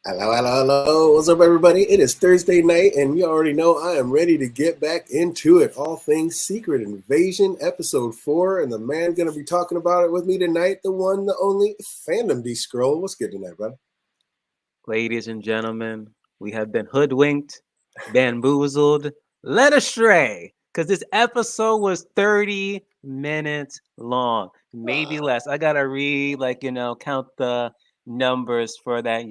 Hello, hello, hello. What's up, everybody? It is Thursday night, and you already know I am ready to get back into it. All things Secret Invasion, episode 4. And the man going to be talking about it with me tonight, the one, the only, Fandom D Scroll. What's good tonight, brother? Ladies and gentlemen, we have been hoodwinked, bamboozled, led astray. Because this episode was 30 minutes long, maybe less. I gotta count the numbers for that,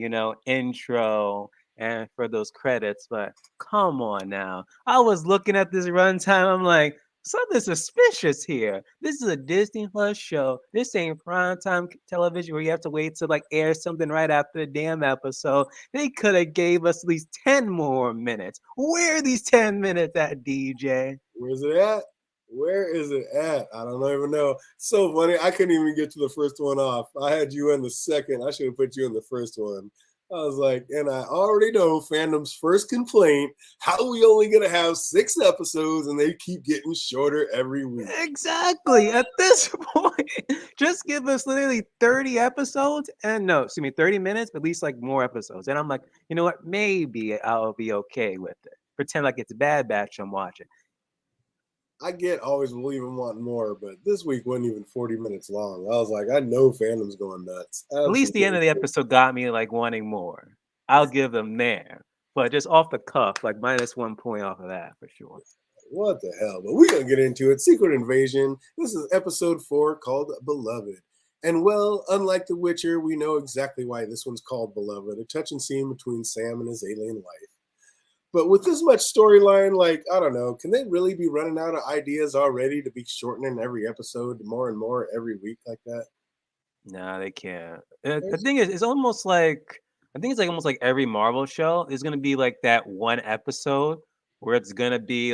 intro and for those credits. But come on now. I was looking at this runtime. I'm like, something suspicious here. This is a Disney Plus show. This ain't primetime television where you have to wait to air something right after the damn episode. They could have gave us at least 10 more minutes. Where are these 10 minutes at, DJ? Where's it at? Where is it at? I don't even know. So funny. I couldn't even get to the first one off. I had you in the second. I should have put you in the first one. I was like, and I already know Fandom's first complaint. How are we only going to have 6 episodes and they keep getting shorter every week? Exactly. At this point, just give us literally 30 episodes and no, excuse me, 30 minutes, but at least more episodes. And I'm like, you know what? Maybe I'll be okay with it. Pretend like it's Bad Batch I'm watching. I get always believing wanting more, but this week wasn't even 40 minutes long. I was like, I know Fandom's going nuts. At least the end Absolutely. of the episode got me wanting more. I'll give them there. But just off the cuff, minus 1 point off of that for sure. What the hell? But we're going to get into it. Secret Invasion. This is episode 4 called Beloved. And well, unlike The Witcher, we know exactly why this one's called Beloved, a touching scene between Sam and his alien wife. But with this much storyline, I don't know, can they really be running out of ideas already to be shortening every episode more and more every week like that? No, they can't. The thing is, it's almost I think it's almost like every Marvel show is gonna be that one episode where it's gonna be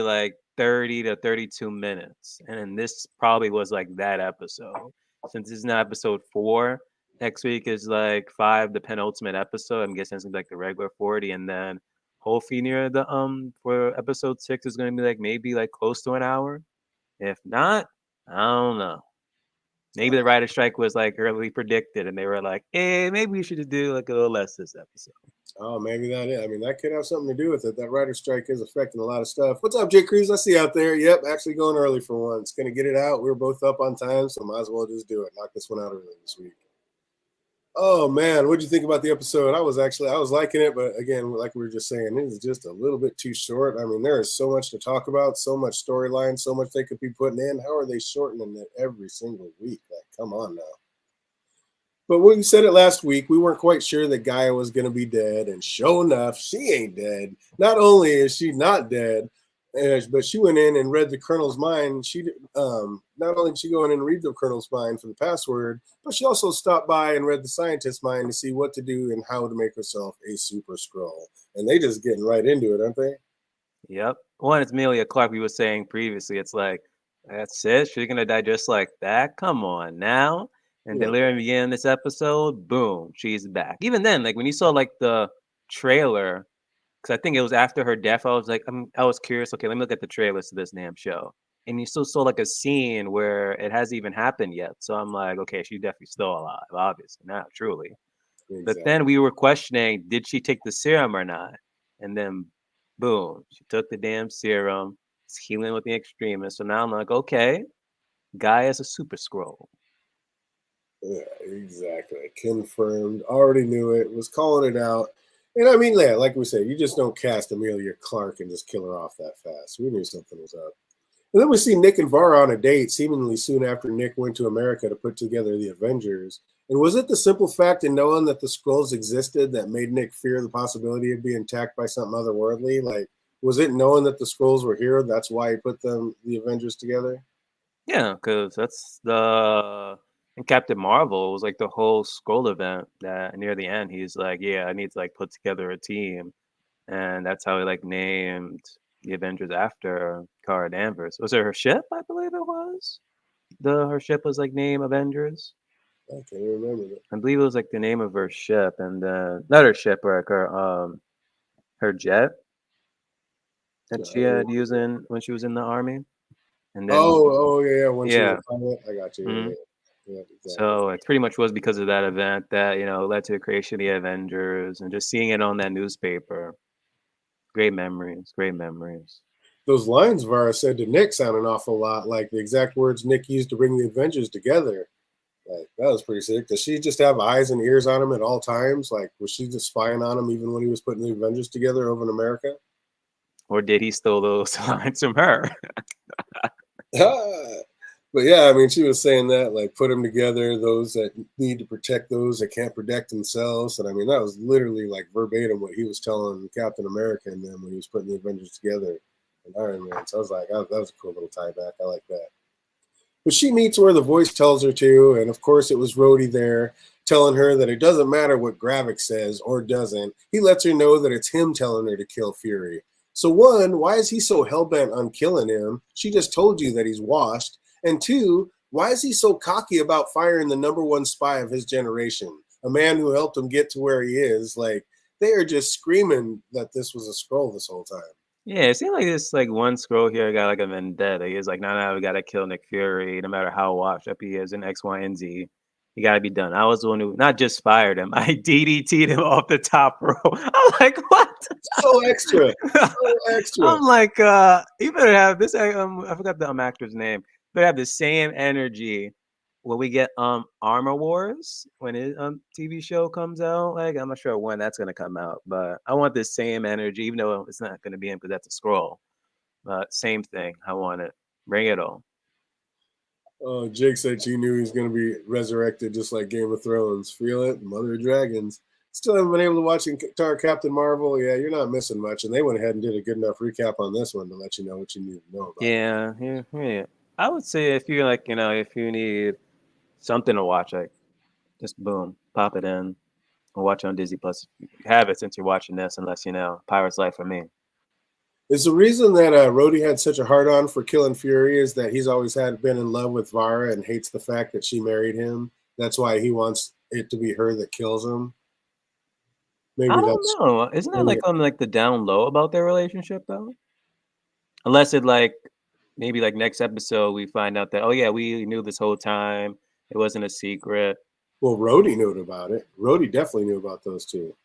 30 to 32 minutes. And then this probably was that episode. Since this is now episode 4, next week is 5, the penultimate episode. I'm guessing it's gonna be the regular 40, and then hopefully near the for episode 6 is gonna be maybe close to an hour. If not, I don't know. Maybe the writer strike was early predicted, and they were like, "Hey, maybe we should do a little less this episode." Oh, maybe that is. I mean, that could have something to do with it. That writer strike is affecting a lot of stuff. What's up, Jay Cruz? I see you out there. Yep, actually going early for once. Going to get it out. We were both up on time, so might as well just do it. Knock this one out early this week. Oh man, what did you think about the episode? I was liking it, but again, like we were just saying, it is just a little bit too short. I mean, there is so much to talk about, so much storyline, so much they could be putting in. How are they shortening it every single week? Come on now. But when we said it last week, we weren't quite sure that Gaia was going to be dead. And sure enough, she ain't dead. Not only is she not dead, but she went in and read the Colonel's mind. She not only did she go in and read the Colonel's mind for the password, but she also stopped by and read the scientist's mind to see what to do and how to make herself a super scroll. And they just getting right into it, aren't they? Yep. One, it's Amelia Clark. We were saying previously, it's that's it. She's gonna die just like that. Come on now. And then Yeah. later in the end of this episode, boom, she's back. Even then, when you saw the trailer, because I think it was after her death, I was curious. Okay, let me look at the trailers to this damn show, and you still saw a scene where it hasn't even happened yet. So I'm like, okay, she's definitely still alive, obviously, not truly. But Exactly. then we were questioning, did she take the serum or not? And then, boom, she took the damn serum. It's healing with the extremists. So now I'm like, okay, guy is a super scroll. Yeah, exactly. Confirmed. Already knew it. Was calling it out. And I mean, yeah, like we said, you just don't cast Amelia Clark and just kill her off that fast. We knew something was up. And then we see Nick and Vara on a date, seemingly soon after Nick went to America to put together the Avengers. And was it the simple fact in knowing that the scrolls existed that made Nick fear the possibility of being attacked by something otherworldly? Was it knowing that the scrolls were here? That's why he put the Avengers together? Yeah, because that's the in Captain Marvel it was the whole scroll event that near the end he's like, yeah, I need to put together a team, and that's how he named the Avengers after Kara Danvers. Was it her ship? I believe it was. Her ship was named Avengers. I can't remember that. I believe it was the name of her ship, and not her ship, or her jet that No, I she don't had remember. using when she was in the army, and then Oh, yeah, when she was yeah, a pilot. I got you. Yeah, mhm. yeah. Yeah, exactly. So it pretty much was because of that event that, led to the creation of the Avengers and just seeing it on that newspaper. Great memories, great memories. Those lines Vara said to Nick sound an awful lot like the exact words Nick used to bring the Avengers together. Like that was pretty sick. Does she just have eyes and ears on him at all times? Like was she just spying on him even when he was putting the Avengers together over in America? Or did he steal those lines from her? But yeah, I mean, she was saying that like put them together. Those that need to protect those that can't protect themselves, and I mean that was literally like verbatim what he was telling Captain America and them when he was putting the Avengers together in Iron Man. So I was like, oh, that was a cool little tie back. I like that. But she meets where the voice tells her to, and of course it was Rhodey there telling her that it doesn't matter what Gravik says or doesn't. He lets her know that it's him telling her to kill Fury. So one, why is he so hell-bent on killing him? She just told you that he's washed. And two, why is he so cocky about firing the number one spy of his generation? A man who helped him get to where he is. Like, they are just screaming that this was a scroll this whole time. Yeah, it seemed like this like one scroll here got like a vendetta. He's like, no, no, we gotta kill Nick Fury, no matter how washed up he is in X, Y, and Z. He gotta be done. I was the one who not just fired him, I DDT'd him off the top rope. I'm like, what? So extra. So extra. I'm like, you better have this. I forgot the actor's name. Better have the same energy when we get Armor Wars when his TV show comes out. Like, I'm not sure when that's gonna come out, but I want the same energy, even though it's not gonna be him because that's a scroll. But same thing. I want it. Bring it on. Jake said she knew he was going to be resurrected just like Game of Thrones. Feel it? Mother of Dragons. Still haven't been able to watch entire Captain Marvel. Yeah, you're not missing much. And they went ahead and did a good enough recap on this one to let you know what you need to know about it. Yeah, yeah, yeah. I would say if you like, if you need something to watch, like just boom, pop it in and watch it on Disney Plus. You have it since you're watching this, unless Pirate's Life for me. Is the reason that Rhodey had such a hard on for killing Fury is that he's always had been in love with Vara and hates the fact that she married him? That's why he wants it to be her that kills him. I Maybe that's don't know. Isn't that maybe like on like the down low about their relationship though? Unless it like maybe like next episode we find out that oh yeah we knew this whole time it wasn't a secret. well, Rhodey knew about it. Rhodey definitely knew about those two.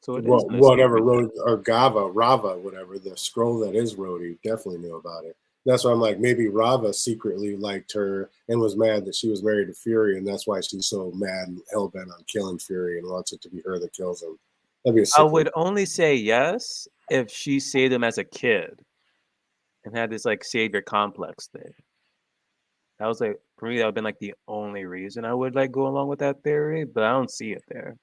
So it Well, isn't a whatever secret then. Rode or Gava, Rava, whatever the scroll that is Rhodey definitely knew about it. That's why I'm like, maybe Rava secretly liked her and was mad that she was married to Fury, and that's why she's so mad and hell bent on killing Fury and wants it to be her that kills him. That'd be a I sick little. would only say yes if she saved him as a kid and had this like savior complex thing. That was like for me that would have been like the only reason I would like go along with that theory, but I don't see it there.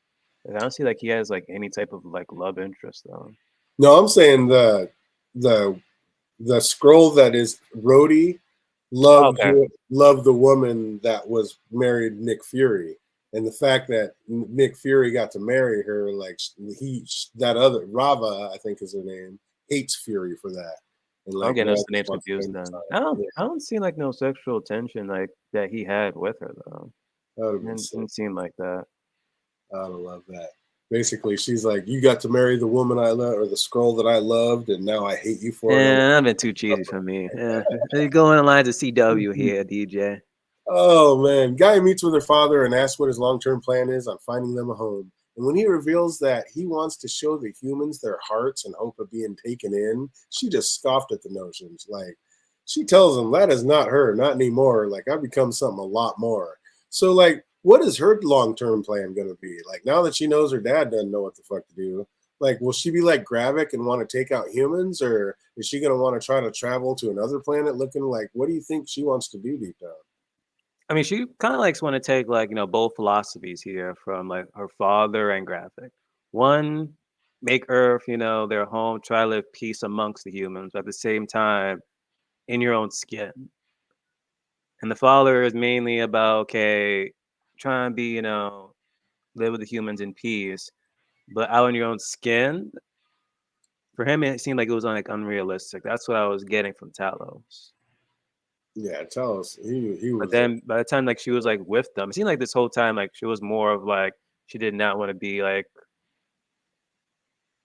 Like, I don't see like he has like any type of like love interest though. No, I'm saying the the scroll that is Rhodey loved Okay. loved the woman that was married Nick Fury, and the fact that Nick Fury got to marry her, like he that other Rava, I think is her name, hates Fury for that, and I'm like getting now those just names wants to confused spend then. time. Yeah, I don't see like no sexual tension like that he had with her though. that would have been sick. Didn't seem like that. I would love that. Basically, she's like, "You got to marry the woman I love, or the scroll that I loved, and now I hate you for it." I'm Yeah, I've been too cheesy for me. Yeah. You going on lines of CW like, here, DJ. oh man, Guy meets with her father and asks what his long-term plan is on finding them a home. And when he reveals that he wants to show the humans their hearts and hope of being taken in, she just scoffed at the notions. Like she tells him that is not her, not anymore. Like I've become something a lot more. So like, what is her long-term plan going to be? Like now that she knows her dad doesn't know what the fuck to do. Like, will she be like Gravik and want to take out humans, or is she going to want to try to travel to another planet? Looking like, what do you think she wants to do deep down? I mean, she kind of likes want to take like both philosophies here from like her father and Graphic. One, make Earth their home, try to live peace amongst the humans, but at the same time in your own skin. And the father is mainly about okay, trying to be live with the humans in peace, but out in your own skin. For him, it seemed like it was like unrealistic. That's what I was getting from Talos. Yeah, tell us. He But was then by the time like she was like with them, it seemed like this whole time like she was more of like she did not want to be like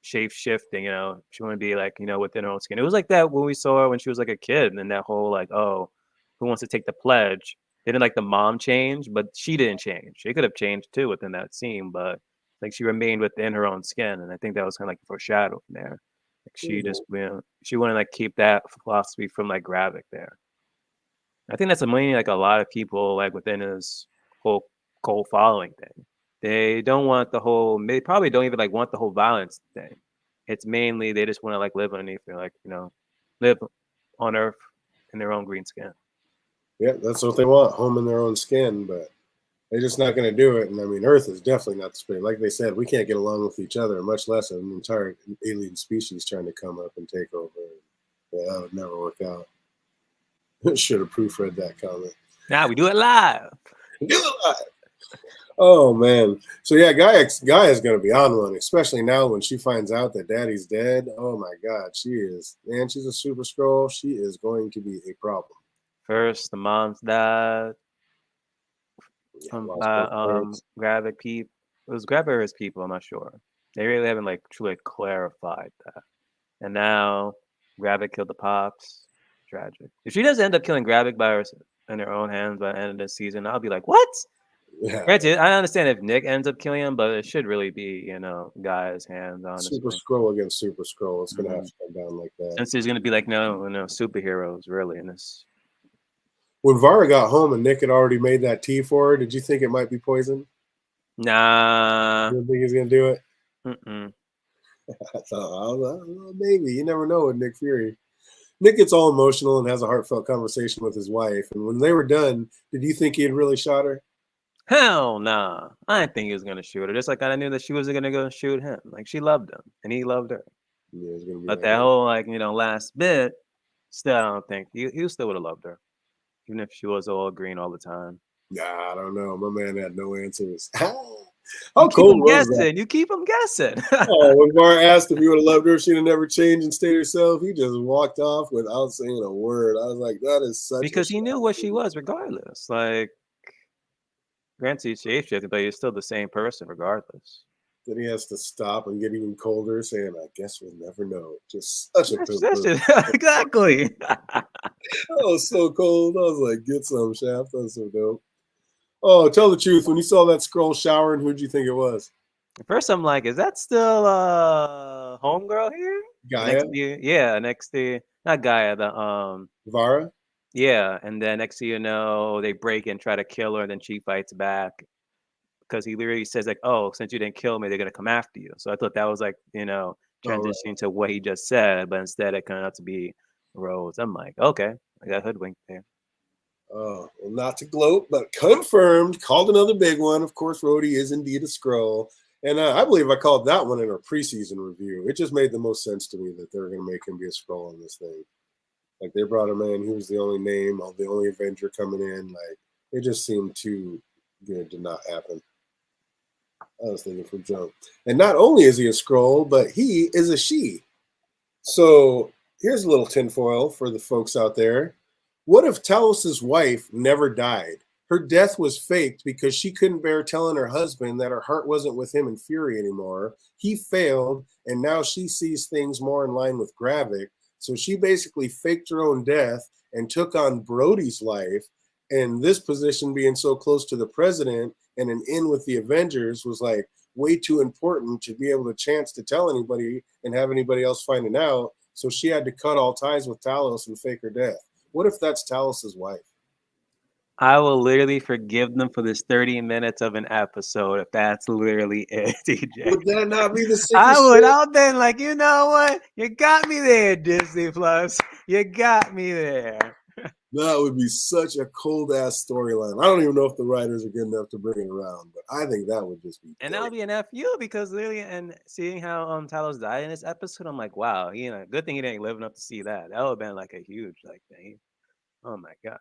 shape shifting, She wanted to be like, within her own skin. It was like that when we saw her when she was like a kid and that whole like, oh, who wants to take the pledge? Didn't like the mom change, but she didn't change. She could have changed too within that scene, but like she remained within her own skin, and I think that was kind of like foreshadowing there. Like she just she wouldn't like keep that philosophy from like Gravik there. I think that's mainly like a lot of people like within his whole cult following thing. They don't want the whole. They probably don't even like want the whole violence thing. It's mainly they just want to like live underneath, like live on Earth in their own green skin. Yeah, that's what they want, home in their own skin, but they're just not going to do it. And I mean, Earth is definitely not the space. Like they said, we can't get along with each other, much less an entire alien species trying to come up and take over. Yeah, that would never work out. Should have proofread that comment. Now we do it live. Do it live. Oh man. So yeah, Gaia is going to be on one, especially now when she finds out that Daddy's dead. Oh my God, she's a super Skrull. She is going to be a problem. First, the mom's died. Gravik people. It was Gravik or his people. I'm not sure. They really haven't like truly clarified that. And now Gravik killed the pops. Tragic. If she does end up killing Gravik in her own hands by the end of this season, I'll be like, what? Yeah. Granted, I understand if Nick ends up killing him, but it should really be, Gaia's hands on Super Skrull against Super Skrull. It's gonna have to come down like that. Since there's gonna be like no superheroes really in this. When Vara got home and Nick had already made that tea for her, did you think it might be poison? Nah. You don't think he's gonna do it? Mm-mm. I thought, maybe. You never know with Nick Fury. Nick gets all emotional and has a heartfelt conversation with his wife. And when they were done, did you think he had really shot her? Hell nah. I didn't think he was gonna shoot her. Just like I knew that she wasn't gonna go shoot him. Like she loved him and he loved her. Yeah, it's gonna be but that whole last bit, still I don't think he still would have loved her. Even if she was all green all the time. Nah, I don't know. My man had no answers. How cold was that? You keep him guessing. When Vara asked if he would have loved her, she'd have never changed and stayed herself. He just walked off without saying a word. I was like, that is such because he knew what she was regardless. Like, granted, he's shapeshifting, but he's still the same person regardless. Then he has to stop and get even colder, saying, I guess we'll never know. Just such a exactly. That was so cold. I was like, get some, Shaft. That's so dope. Oh, tell the truth. When you saw that Skrull showering, who'd you think it was? At first, I'm like, is that still homegirl here? Gaia? Next to not Gaia, the Vara? Yeah, and then next thing you know, they break and try to kill her, and then she fights back. Because he literally says like, "Oh, since you didn't kill me, they're gonna come after you." So I thought that was like, transitioning to what he just said, but instead it turned out to be Rose. I'm like, okay, I got hoodwinked there. Oh, well, not to gloat, but confirmed. Called another big one. Of course, Rhodey is indeed a Skrull, and I believe I called that one in our preseason review. It just made the most sense to me that they were going to make him be a Skrull in this thing. Like they brought him in, he was the only name, the only Avenger coming in. Like it just seemed too good to not happen. I was thinking from jump. And not only is he a Skrull, but he is a she. So here's a little tinfoil for the folks out there. What if Talos's wife never died? Her death was faked because she couldn't bear telling her husband that her heart wasn't with him in Fury anymore. He failed, and now she sees things more in line with Gravik. So she basically faked her own death and took on Brody's life. And this position being so close to the president and an in with the Avengers was like way too important to be able to chance to tell anybody and have anybody else finding out. So she had to cut all ties with Talos and fake her death. What if that's Talos's wife? I will literally forgive them for this 30 minutes of an episode if that's literally it, DJ. Would that not be the sickest I would. I'll then like, you know what? You got me there, Disney Plus. You got me there. That would be such a cold ass storyline. I don't even know if the writers are good enough to bring it around, but I think that would just be. And that would be an FU because literally, and seeing how Talos died in this episode, I'm like, wow, good thing he didn't live enough to see that. That would have been like a huge thing. Oh my god.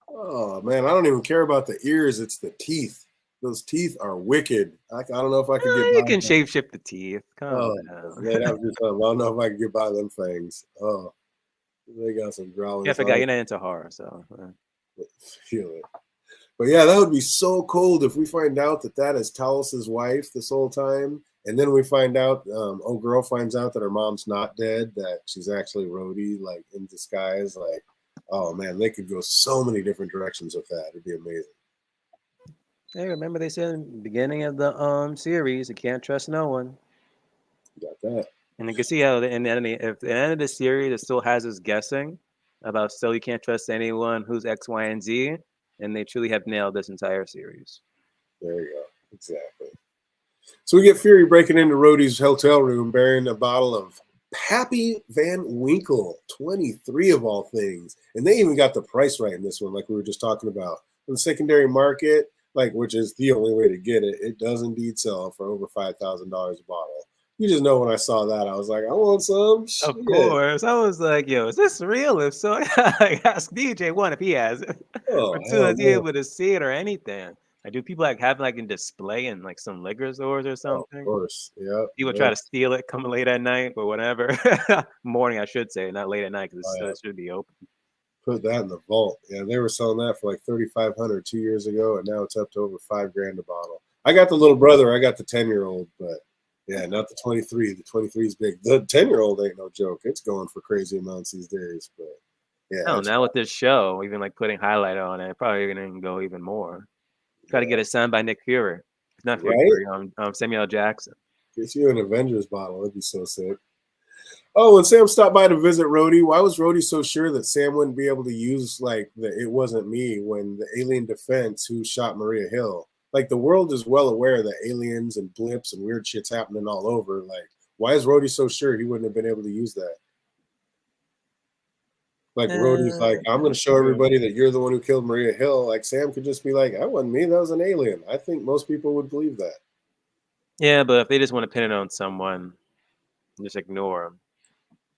Oh man, I don't even care about the ears. It's the teeth. Those teeth are wicked. I don't know if I can get. You can shapeshift the teeth. Come on. Man, I don't know if I can get by them fangs. Oh. They got some growling. Yeah, I forgot you're not into horror, so feel it. But yeah, that would be so cold if we find out that is Talos's wife this whole time, and then we find out, girl finds out that her mom's not dead, that she's actually Rhodey, like in disguise. Like Oh man, they could go so many different directions with that. It'd be amazing. Hey, remember they said in the beginning of the series, you can't trust no one. You got that. And you can see how if the end of the series it still has us guessing about still you can't trust anyone who's X, Y, and Z, and they truly have nailed this entire series. There you go. Exactly. So we get Fury breaking into Rhodey's hotel room, bearing a bottle of Pappy Van Winkle, 23 of all things. And they even got the price right in this one, like we were just talking about. In the secondary market, like which is the only way to get it, it does indeed sell for over $5,000 a bottle. You just know when I saw that, I was like, I want some. Of Shit. course, I was like, "Yo, is this real?" If so, I ask DJ one if he has it, Oh, or two, hell is he no. able to see it or anything? Like, do people like have like in display in like some liquor stores or Oh, of something? course. Yep. People try Yep. to steal it, coming late at night or whatever, morning, I should say, not late at night because Oh, yeah. it should be open. Put that in the vault. Yeah, they were selling that for like 3,500 2 years ago, and now it's up to over $5,000 a bottle. I got the little brother, I got the 10-year-old, but yeah, not the 23. The 23 is big. The 10-year-old ain't no joke. It's going for crazy amounts these days, but yeah, Oh, it's now with this show, even like putting highlight on it, probably gonna go even more. Try to yeah, get it signed by Nick Fury. Not for right. Fury, Samuel Jackson. Get you an Avengers bottle. It'd be so sick. Oh, and Sam stopped by to visit Rhodey. Why was Rhodey so sure that Sam wouldn't be able to use like the "it wasn't me" when the alien defense who shot Maria Hill? Like the world is well aware that aliens and blips and weird shit's happening all over. Like, why is Rhodey so sure he wouldn't have been able to use that? Like Rhodey's like, I'm going to show True. everybody that you're the one who killed Maria Hill. Like Sam could just be like, that wasn't me. That was an alien. I think most people would believe that. Yeah, but if they just want to pin it on someone, just ignore them.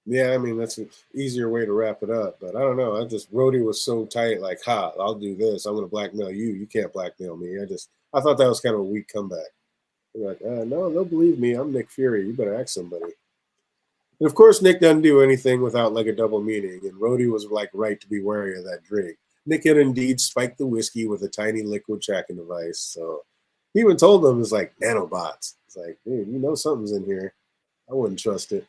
Yeah, I mean that's an easier way to wrap it up, but I don't know. I just Rhodey was so tight, like, "Ha, I'll do this. I'm gonna blackmail you. You can't blackmail me." I thought that was kind of a weak comeback. They're like, no, they'll believe me. I'm Nick Fury. You better ask somebody. And of course, Nick doesn't do anything without like a double meaning, and Rhodey was like right to be wary of that drink. Nick had indeed spiked the whiskey with a tiny liquid tracking device. So he even told them it's like nanobots. It's like, dude, you know something's in here. I wouldn't trust it.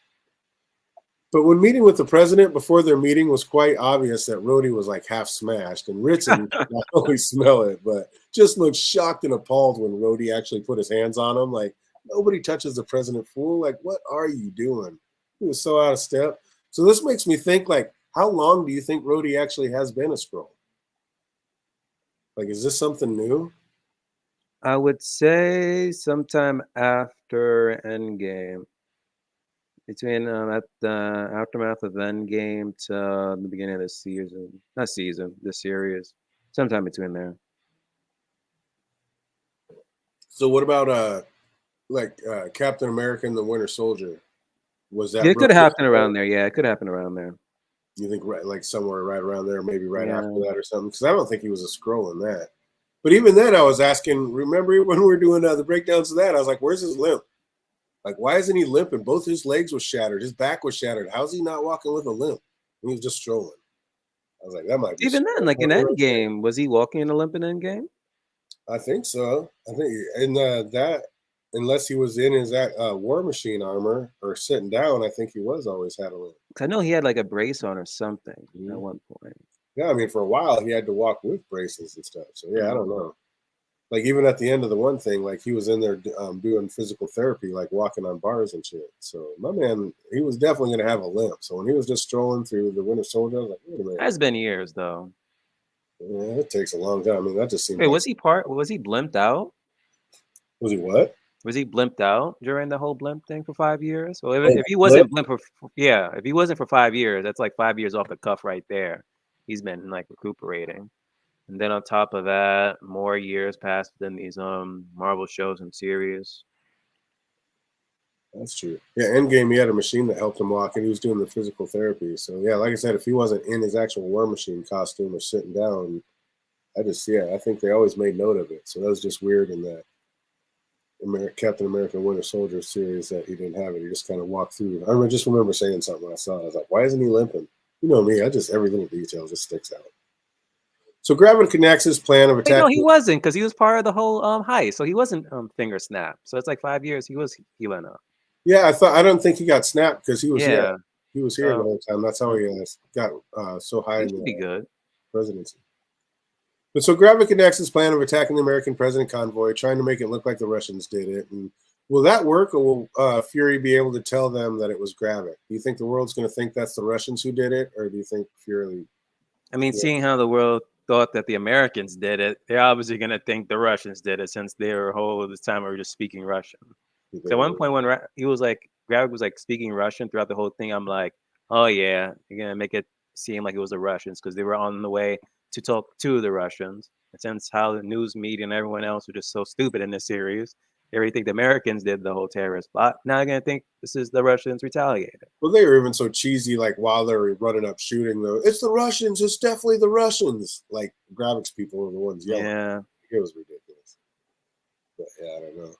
But when meeting with the president before their meeting was quite obvious that Rhodey was like half smashed, and Ritson could not only smell it, but just looked shocked and appalled when Rhodey actually put his hands on him. Like, nobody touches the president, fool. Like, what are you doing? He was so out of step. So this makes me think, like, how long do you think Rhodey actually has been a Skrull? Like, is this something new? I would say sometime after Endgame, between at the aftermath of Endgame to the beginning of the season, not season, the series, sometime between there. So what about Captain America and the Winter Soldier? Was Yeah, that it could Rhodey? happen around there. Yeah, it could happen around there. You think right, like somewhere right around there, maybe right after Yeah. that or something? Because I don't think he was a Skrull in that. But even then, I was asking. Remember when we were doing the breakdowns of that? I was like, "Where's his limp? Like, why isn't he limping? Both his legs were shattered. His back was shattered. How's he not walking with a limp? And he was just strolling." I was like, "That might be Even then, Skrull like in right there." Endgame, was he walking in a limp in Endgame? I think so. I think in that, unless he was in his War Machine armor or sitting down, I think he was always had a limp. 'Cause I know he had like a brace on or something at Mhm. one point. Yeah, I mean, for a while he had to walk with braces and stuff. So yeah, I don't Mhm. know. Like even at the end of the one thing, like he was in there doing physical therapy, like walking on bars and shit. So my man, he was definitely gonna have a limp. So when he was just strolling through the Winter Soldier, I was like, wait a minute, Has been years though. yeah, it takes a long time. I mean, that just seems Wait, like was he blimped out? was he what? Was he blimped out during the whole blimp thing for 5 years? Well, Oh, if he flip. wasn't blimp for yeah, if he wasn't for 5 years, that's like 5 years off the cuff right there. He's been like recuperating. And then on top of that, more years passed in these Marvel shows and series. That's true. Yeah, Endgame, he had a machine that helped him walk, and he was doing the physical therapy. So yeah, like I said, if he wasn't in his actual War Machine costume or sitting down, I think they always made note of it. So that was just weird in that Captain America Winter Soldier series that he didn't have it. He just kind of walked through. Just remember saying something when I saw it. I was like, why isn't he limping? You know me, every little detail just sticks out. So Gravik connects his plan of Wait, no, attacking. he wasn't because he was part of the whole heist. So he wasn't finger snap. So it's like 5 years he was healing up. Yeah, I don't think he got snapped because he was Yeah. He was here the So whole time. That's how mm, he got so high he in should the be good. presidency. But so Gravik enacts his plan of attacking the American president convoy, trying to make it look like the Russians did it. And will that work, or will Fury be able to tell them that it was Gravik? Do you think the world's going to think that's the Russians who did it, or do you think Fury? I mean, Yeah, seeing how the world thought that the Americans did it, they're obviously going to think the Russians did it since they were whole of this time we were just speaking Russian. So at one point when he was like, Gravik was like speaking Russian throughout the whole thing, I'm like, oh yeah, you're gonna make it seem like it was the Russians because they were on the way to talk to the Russians. And since how the news media and everyone else were just so stupid in this series, they already think the Americans did the whole terrorist plot. Now they're gonna think this is the Russians retaliated. well, they were even so cheesy, like while they were running up shooting, though, it's the Russians, it's definitely the Russians. Like Gravik's people were the ones yelling. Yeah. It was ridiculous. But yeah, I don't know.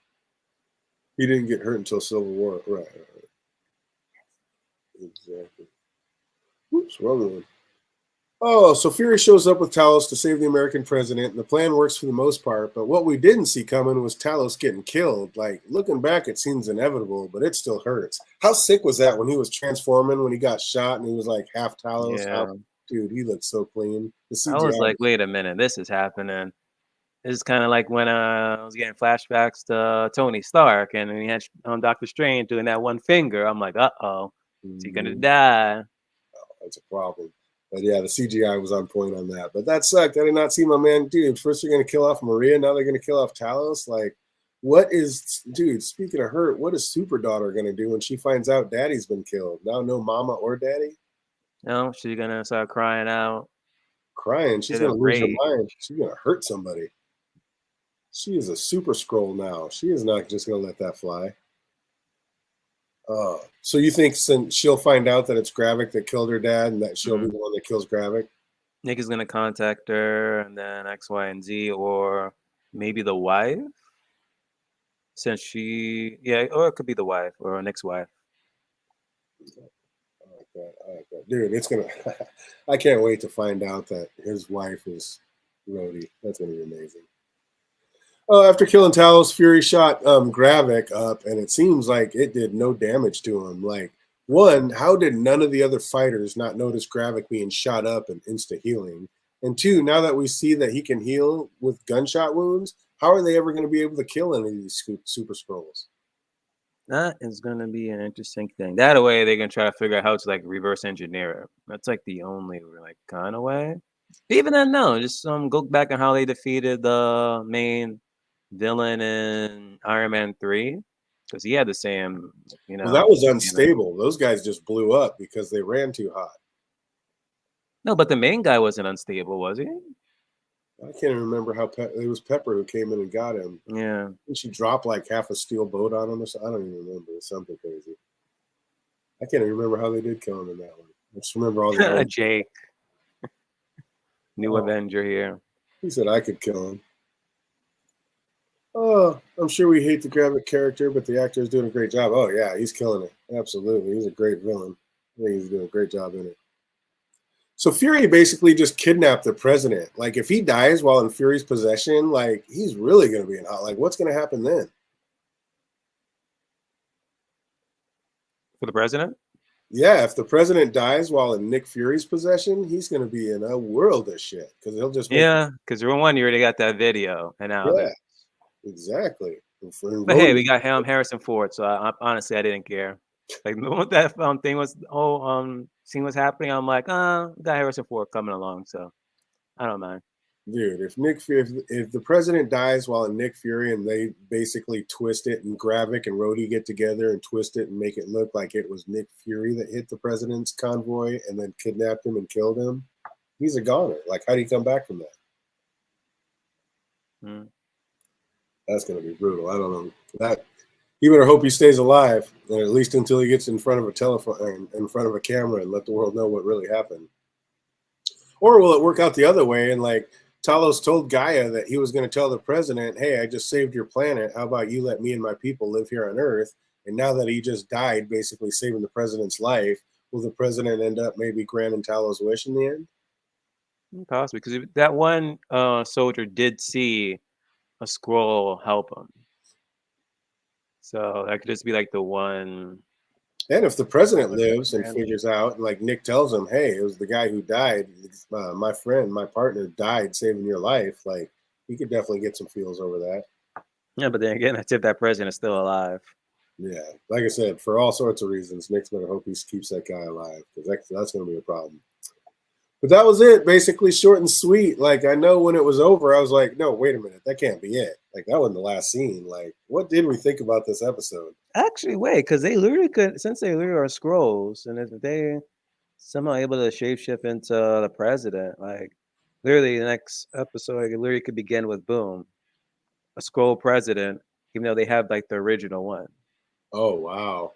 He didn't get hurt until Civil War. Right. Exactly. Oops, wrong one. Oh, so Fury shows up with Talos to save the American president, and the plan works for the most part. But what we didn't see coming was Talos getting killed. Like, looking back, it seems inevitable, but it still hurts. How sick was that when he was transforming, when he got shot, and he was like half Talos? Yeah. Dude, he looked so clean. The I was CGI. like, wait a minute, this is happening. It's kind of like when I was getting flashbacks to Tony Stark and he had Doctor Strange doing that one finger. I'm like, uh-oh, is he gonna Mhm. die? That's a problem. But yeah, the CGI was on point on that. But that sucked. I did not see my man. Dude, first they're going to kill off Maria. Now they're going to kill off Talos. Like, what is, dude, speaking of hurt, what is Super Daughter going to do when she finds out daddy's been killed? Now, no mama or daddy? No, she's gonna start crying out, Crying. She's bit going of to lose her rage. mind. She's going to hurt somebody. She is a super scroll now. She is not just going to let that fly. So you think since she'll find out that it's Gravik that killed her dad and that she'll be Mm. the one that kills Gravik? Nick is gonna contact her, and then X, Y, and Z, or maybe the wife, since she, yeah, or it could be the wife or Nick's wife. I like that. I like that. Dude, it's gonna I can't wait to find out that his wife is Rhodey. That's gonna be amazing. After killing Talos, Fury shot Gravik up, and it seems like it did no damage to him. Like, one, how did none of the other fighters not notice Gravik being shot up and insta healing? And two, now that we see that he can heal with gunshot wounds, how are they ever going to be able to kill any of these super scrolls? That is gonna be an interesting thing. That way, they're gonna try to figure out how to like reverse engineer it. That's like the only like kind of way. Even then, no, just go back on how they defeated the main villain in Iron Man 3, because he had the same, Well, that was same. unstable. Those guys just blew up because they ran too hot. No, but the main guy wasn't unstable, was he? I can't even remember how it was Pepper who came in and got him. Yeah. And she dropped like half a steel boat on him or something. I don't even remember. It's something crazy. I can't even remember how they did kill him in that one. I just remember all the old. Jake, new Oh, Avenger here. he said I could kill him. Oh, I'm sure we hate the Gravik character, but the actor is doing a great job. Oh yeah, he's killing it. Absolutely, he's a great villain. I think he's doing a great job in it. So Fury basically just kidnapped the president. Like if he dies while in Fury's possession, like he's really going to be in hot. Like what's going to happen then? For the president? Yeah, if the president dies while in Nick Fury's possession, he's going to be in a world of shit because he'll just make. Yeah, because one, you already got that video, and now Yeah, this. exactly. And for But hey, Rhodey, we got him, Harrison Ford. So honestly, I didn't care. Like when that thing was, scene was happening, I'm like, we got Harrison Ford coming along, so I don't mind. dude, if the president dies while in Nick Fury and they basically twist it and Gravik and Rhodey get together and twist it and make it look like it was Nick Fury that hit the president's convoy and then kidnapped him and killed him, he's a goner. Like, how do you come back from that? Mm. That's going to be brutal. I don't know. That you better hope he stays alive, and at least until he gets in front of a telephone, in front of a camera, and let the world know what really happened. Or will it work out the other way? And like Talos told Gaia that he was going to tell the president, "Hey, I just saved your planet. How about you let me and my people live here on Earth?" And now that he just died, basically saving the president's life, will the president end up maybe granting Talos' wish in the end? Possibly, because that one soldier did see a scroll help him, so that could just be like the one. And if the president Whatever lives and ranch. figures out, like Nick tells him, hey, it was the guy who died, my friend, my partner died saving your life, like he could definitely get some feels over that. Yeah, but then again, that's if that president is still alive. Yeah, like I said, for all sorts of reasons, Nick's better hope he keeps that guy alive because that's going to be a problem. But that was it, basically short and sweet. Like I know when it was over, I was like, no, wait a minute, that can't be it. Like that wasn't the last scene. Like, what did we think about this episode? Actually, wait, because they literally could, since they literally are scrolls, and if they somehow able to shapeshift into the president, like literally the next episode, it literally could begin with boom, a scroll president, even though they have like the original one. Oh wow,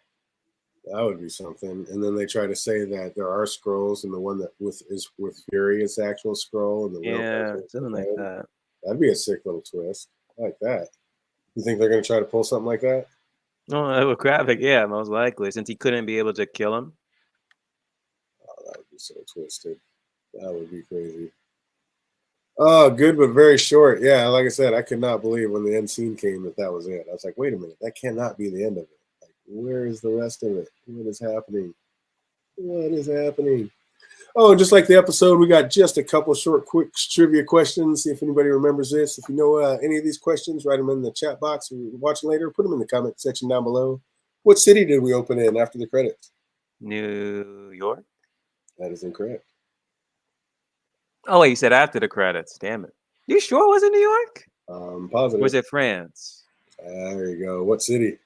that would be something. And then they try to say that there are scrolls, and the one that is with Fury is the actual scroll, and the real Yeah, president is something like him. that. That'd be a sick little twist. I like that. You think they're going to try to pull something like that? No, with Gravik, yeah, most likely, since he couldn't be able to kill him. Oh, that would be so twisted. That would be crazy. Oh, good, but very short. Yeah, like I said, I could not believe when the end scene came that was it. I was like, wait a minute, that cannot be the end of it. Like, where is the rest of it? What is happening? What is happening? Oh, and just like the episode, we got just a couple short, quick trivia questions. See if anybody remembers this. If you know any of these questions, write them in the chat box or you're watching later. Put them in the comment section down below. What city did we open in after the credits? New York. That is incorrect. Oh wait, you said after the credits. Damn it. You sure it was in New York? Positive. Was it France? There you go. What city?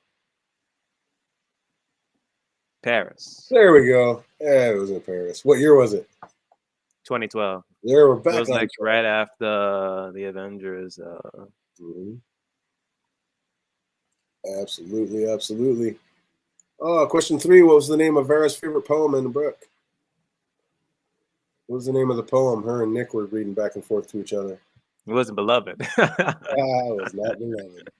Paris. There we go. Yeah, it was in Paris. What year was it? 2012. There, we're It back was on like track. right after the Avengers. Absolutely, absolutely. Oh, question 3. What was the name of Vera's favorite poem in the book? What was the name of the poem her and Nick were reading back and forth to each other? It wasn't Beloved. It was not Beloved.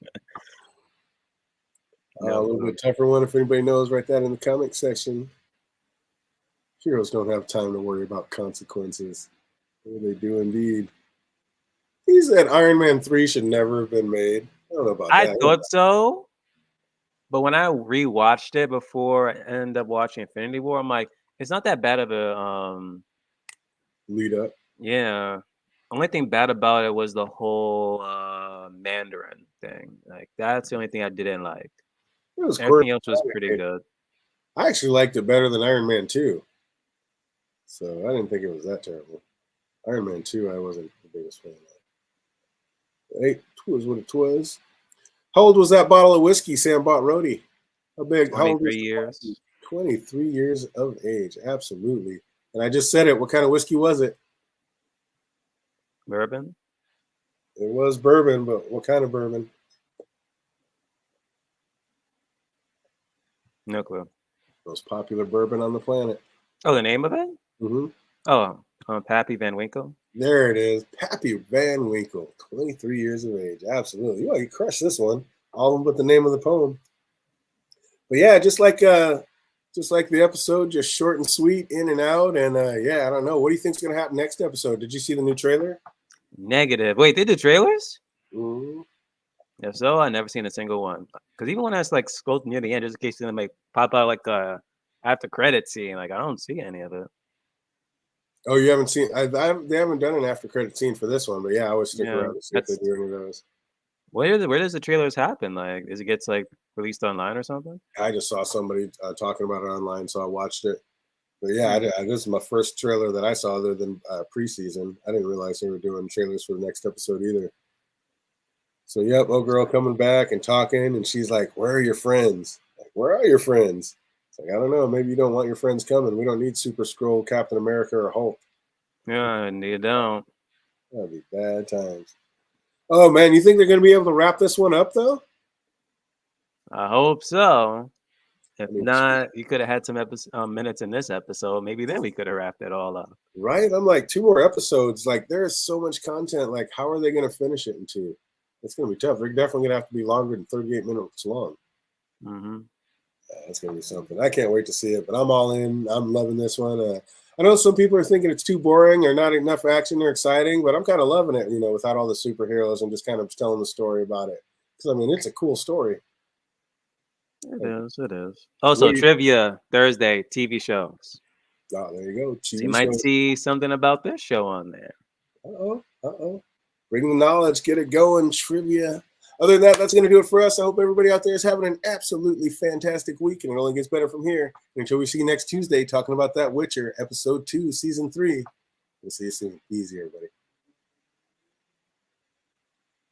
No. A little bit tougher one. If anybody knows, write that in the comment section. Heroes don't have time to worry about consequences. What do they do indeed? He said Iron Man 3 should never have been made. I don't know about I that. thought so, but when I rewatched it before I ended up watching Infinity War, I'm like, it's not that bad of a Lead up. yeah. Only thing bad about it was the whole Mandarin thing. Like that's the only thing I didn't like. It was Everything quirky. else was pretty good. I actually liked it better than Iron Man 2. So I didn't think it was that terrible. Iron Man 2, I wasn't the biggest fan of. It was what it was. How old was that bottle of whiskey Sam bought Rhodey? How big? How old was 23 years. 23 years of age. Absolutely. And I just said it. What kind of whiskey was it? Bourbon? It was bourbon, but what kind of bourbon? No clue. Most popular bourbon on the planet. Oh, the name of it? Mm-hmm. Oh, Pappy Van Winkle. There it is. Pappy Van Winkle, 23 years of age. Absolutely. Well, you crushed this one. All of them but the name of the poem. But yeah, just like the episode, just short and sweet, in and out. And yeah, I don't know. What do you think's gonna happen next episode? Did you see the new trailer? Negative. Wait, they did trailers? Mm-hmm. If so, I never seen a single one. Because even when I was like scrolled near the end, just in case they might pop out like after credit scene, like I don't see any of it. Oh, you haven't seen? They haven't done an after credit scene for this one, but yeah, I would stick Yeah, around to see if they do any of those. where does the trailers happen? Like, is it gets like released online or something? I just saw somebody talking about it online, so I watched it. But yeah, this is my first trailer that I saw other than preseason. I didn't realize they were doing trailers for the next episode either. So yep, oh girl coming back and talking, and she's like, "Where are your friends? Like, where are your friends?" It's like, I don't know. Maybe you don't want your friends coming. We don't need Super Skrull, Captain America, or Hulk. Yeah, and you don't. That'd be bad times. Oh man, you think they're going to be able to wrap this one up though? I hope so. If I mean, not, you could have had some minutes in this episode. Maybe then we could have wrapped it all up. right? I'm like 2 more episodes. Like there is so much content. Like how are they going to finish it in 2? It's going to be tough. They're definitely going to have to be longer than 38 minutes long. Mm-hmm. It's going to be something. I can't wait to see it, but I'm all in. I'm loving this one. I know some people are thinking it's too boring or not enough action or exciting, but I'm kind of loving it, without all the superheroes and just kind of telling the story about it. Because, I mean, it's a cool story. It is. It is. Also, What do you- trivia Thursday, TV shows. Oh, there you go. So you TV might show. see something about this show on there. Uh-oh. Bring the knowledge, get it going, trivia. Other than that, that's going to do it for us. I hope everybody out there is having an absolutely fantastic week, and it only gets better from here. Until we see you next Tuesday talking about that Witcher, episode 2, season 3. We'll see you soon. Easy, everybody.